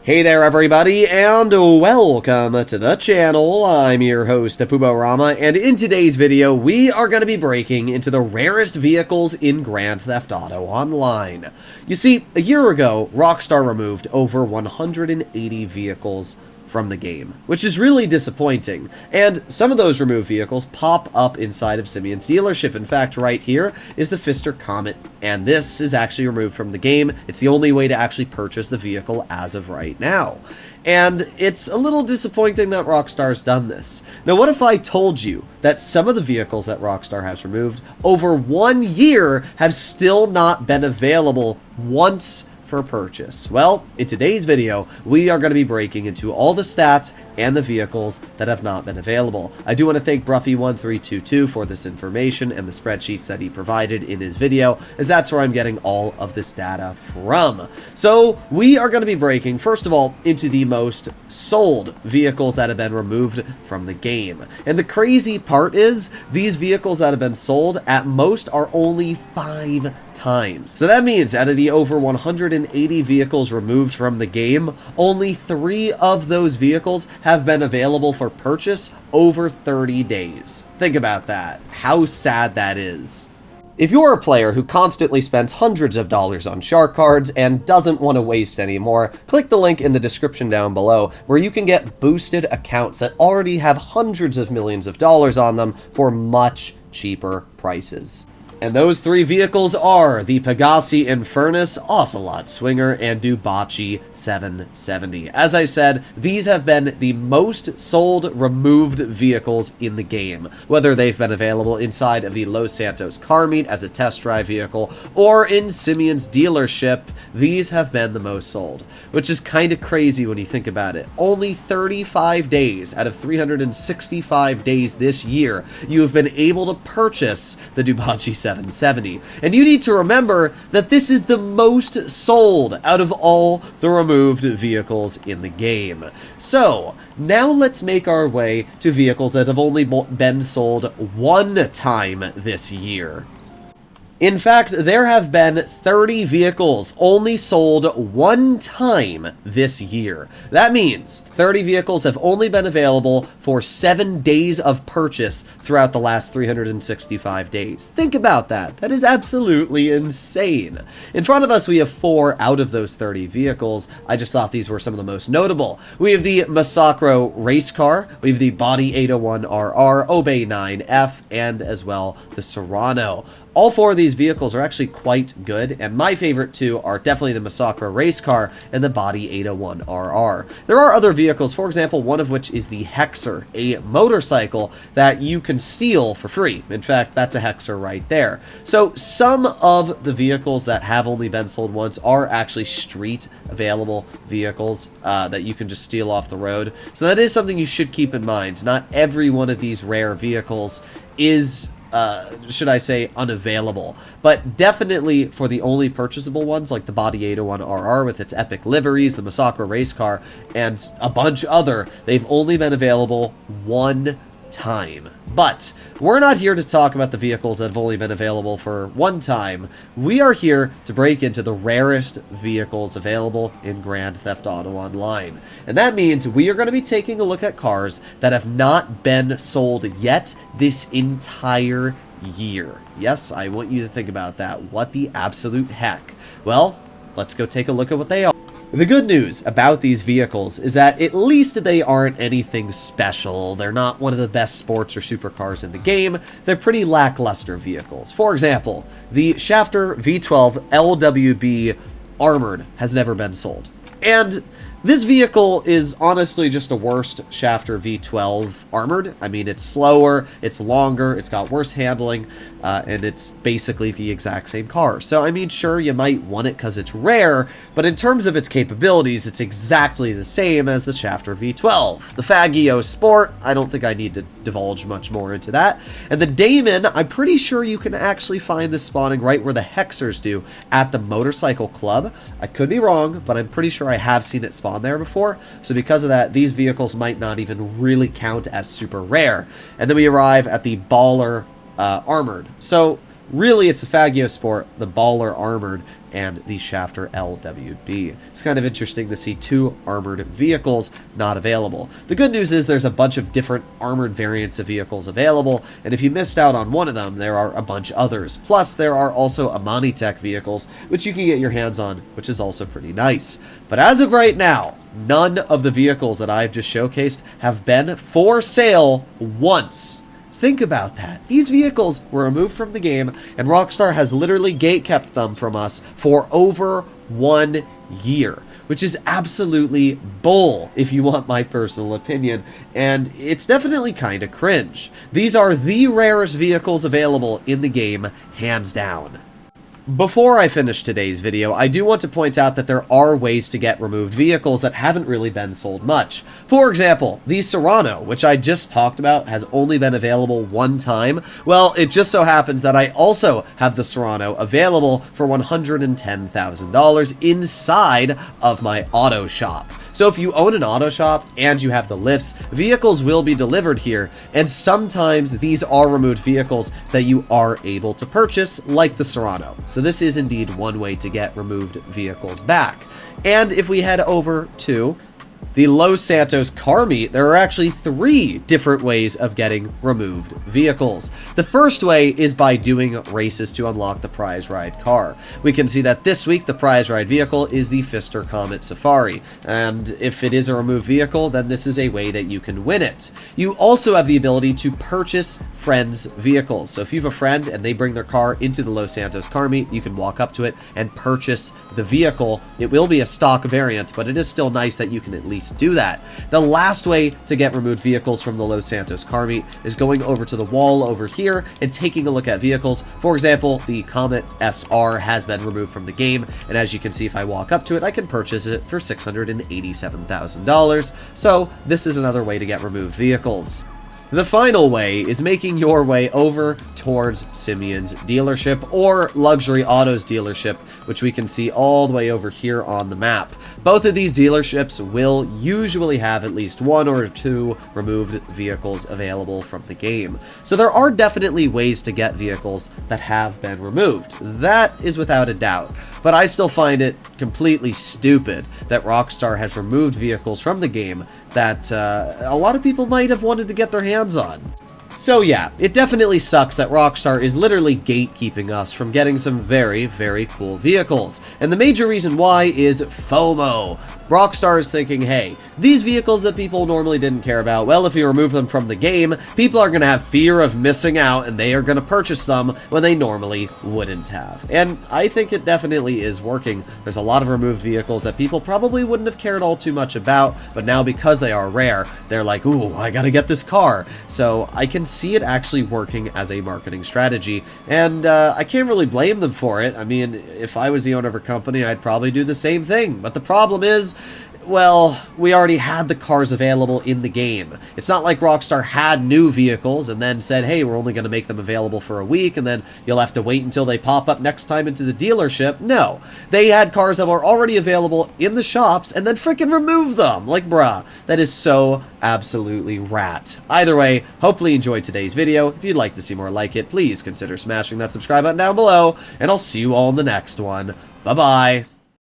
Hey there everybody, and welcome to the channel. I'm your host, Rama, and in today's video, we are going to be breaking into the rarest vehicles in Grand Theft Auto Online. You see, a year ago, Rockstar removed over 180 vehicles from the game, which is really disappointing, and some of those removed vehicles pop up inside of Simeon's dealership. In fact, right here is the Pfister Comet, and this is actually removed from the game. It's the only way to actually purchase the vehicle as of right now, and it's a little disappointing that Rockstar's done this. Now, what if I told you that some of the vehicles that Rockstar has removed over 1 year have still not been available once for purchase? Well, in today's video, we are going to be breaking into all the stats and the vehicles that have not been available. I do want to thank Bruffy1322 for this information and the spreadsheets that he provided in his video, as that's where I'm getting all of this data from. So we are going to be breaking, first of all, into the most sold vehicles that have been removed from the game. And the crazy part is, these vehicles that have been sold at most are only 5 times. So that means out of the over 180 vehicles removed from the game, only 3 of those vehicles have been available for purchase over 30 days. Think about that. How sad that is. If you're a player who constantly spends hundreds of dollars on shark cards and doesn't want to waste anymore, click the link in the description down below where you can get boosted accounts that already have hundreds of millions of dollars on them for much cheaper prices. And those 3 vehicles are the Pegassi Infernus, Ocelot Swinger, and Dubachi 770. As I said, these have been the most sold removed vehicles in the game, whether they've been available inside of the Los Santos car meet as a test drive vehicle, or in Simeon's dealership. These have been the most sold, which is kind of crazy when you think about it. Only 35 days out of 365 days this year, you have been able to purchase the Dubachi 770. And you need to remember that this is the most sold out of all the removed vehicles in the game. So, now let's make our way to vehicles that have only been sold 1 time this year. In fact, there have been 30 vehicles only sold 1 time this year. That means 30 vehicles have only been available for 7 days of purchase throughout the last 365 days. Think about that. That is absolutely insane. In front of us, we have 4 out of those 30 vehicles. I just thought these were some of the most notable. We have the Massacro race car, we have the Body 801RR, Obey 9F, and as well the Serrano. All 4 of these vehicles are actually quite good, and my favorite 2 are definitely the Massacre race car and the Body 801RR. There are other vehicles, for example, one of which is the Hexer, a motorcycle that you can steal for free. In fact, that's a Hexer right there. So some of the vehicles that have only been sold once are actually street available vehicles that you can just steal off the road. So that is something you should keep in mind. Not every one of these rare vehicles is should I say, unavailable. But definitely for the only purchasable ones, like the Body 801RR with its epic liveries, the Massacre race car, and a bunch other, they've only been available 1 time. But we're not here to talk about the vehicles that have only been available for 1 time. We are here to break into the rarest vehicles available in Grand Theft Auto Online. And that means we are going to be taking a look at cars that have not been sold yet this entire year. Yes, I want you to think about that. What the absolute heck? Well, let's go take a look at what they are. The good news about these vehicles is that at least they aren't anything special. They're not one of the best sports or supercars in the game. They're pretty lackluster vehicles. For example, the Shafter V12 LWB Armored has never been sold. And this vehicle is honestly just a worse Shafter V12 Armored. I mean, it's slower, it's longer, it's got worse handling, and it's basically the exact same car. So, I mean, sure, you might want it because it's rare, but in terms of its capabilities, it's exactly the same as the Shafter V12. The Faggio Sport, I don't think I need to divulge much more into that. And the Damon, I'm pretty sure you can actually find this spawning right where the Hexers do at the Motorcycle Club. I could be wrong, but I'm pretty sure I have seen it spawn there before, so because of that, these vehicles might not even really count as super rare. And then we arrive at the Baller Armored. So really it's the Faggio Sport, the Baller Armored, and the Shafter LWB. It's kind of interesting to see 2 armored vehicles not available. The good news is there's a bunch of different armored variants of vehicles available, and if you missed out on one of them, there are a bunch others. Plus, there are also Amani Tech vehicles, which you can get your hands on, which is also pretty nice. But as of right now, none of the vehicles that I've just showcased have been for sale once. Think about that. These vehicles were removed from the game, and Rockstar has literally gate-kept them from us for over 1 year, which is absolutely bull, if you want my personal opinion, and it's definitely kind of cringe. These are the rarest vehicles available in the game, hands down. Before I finish today's video, I do want to point out that there are ways to get removed vehicles that haven't really been sold much. For example, the Serrano, which I just talked about, has only been available one time. Well, it just so happens that I also have the Serrano available for $110,000 inside of my auto shop. So if you own an auto shop and you have the lifts, vehicles will be delivered here, and sometimes these are removed vehicles that you are able to purchase, like the Serrano. So this is indeed one way to get removed vehicles back. And if we head over to the Los Santos car meet, there are actually 3 different ways of getting removed vehicles. The first way is by doing races to unlock the prize ride car. We can see that this week the prize ride vehicle is the Pfister Comet Safari, and if it is a removed vehicle, then this is a way that you can win it. You also have the ability to purchase friends' vehicles. So if you have a friend and they bring their car into the Los Santos car meet, you can walk up to it and purchase the vehicle. It will be a stock variant, but it is still nice that you can at least do that. The last way to get removed vehicles from the Los Santos car meet is going over to the wall over here and taking a look at vehicles. For example, the Comet SR has been removed from the game, and as you can see, if I walk up to it, I can purchase it for $687,000. So this is another way to get removed vehicles. The final way is making your way over towards Simeon's dealership or Luxury Autos dealership, which we can see all the way over here on the map. Both of these dealerships will usually have at least 1 or 2 removed vehicles available from the game. So there are definitely ways to get vehicles that have been removed. That is without a doubt. But I still find it completely stupid that Rockstar has removed vehicles from the game that a lot of people might have wanted to get their hands on. So yeah, it definitely sucks that Rockstar is literally gatekeeping us from getting some very, very cool vehicles. And the major reason why is FOMO. Rockstar is thinking, hey, these vehicles that people normally didn't care about, well, if you remove them from the game, people are going to have fear of missing out, and they are going to purchase them when they normally wouldn't have. And I think it definitely is working. There's a lot of removed vehicles that people probably wouldn't have cared all too much about, but now because they are rare, they're like, ooh, I gotta get this car. So I can see it actually working as a marketing strategy, and I can't really blame them for it. I mean, if I was the owner of a company, I'd probably do the same thing. But the problem is, well, we already had the cars available in the game. It's not like Rockstar had new vehicles and then said, hey, we're only going to make them available for a week and then you'll have to wait until they pop up next time into the dealership. No, they had cars that were already available in the shops and then freaking remove them. Like, bruh, that is so absolutely rat. Either way, hopefully you enjoyed today's video. If you'd like to see more like it, please consider smashing that subscribe button down below, and I'll see you all in the next one. Bye-bye.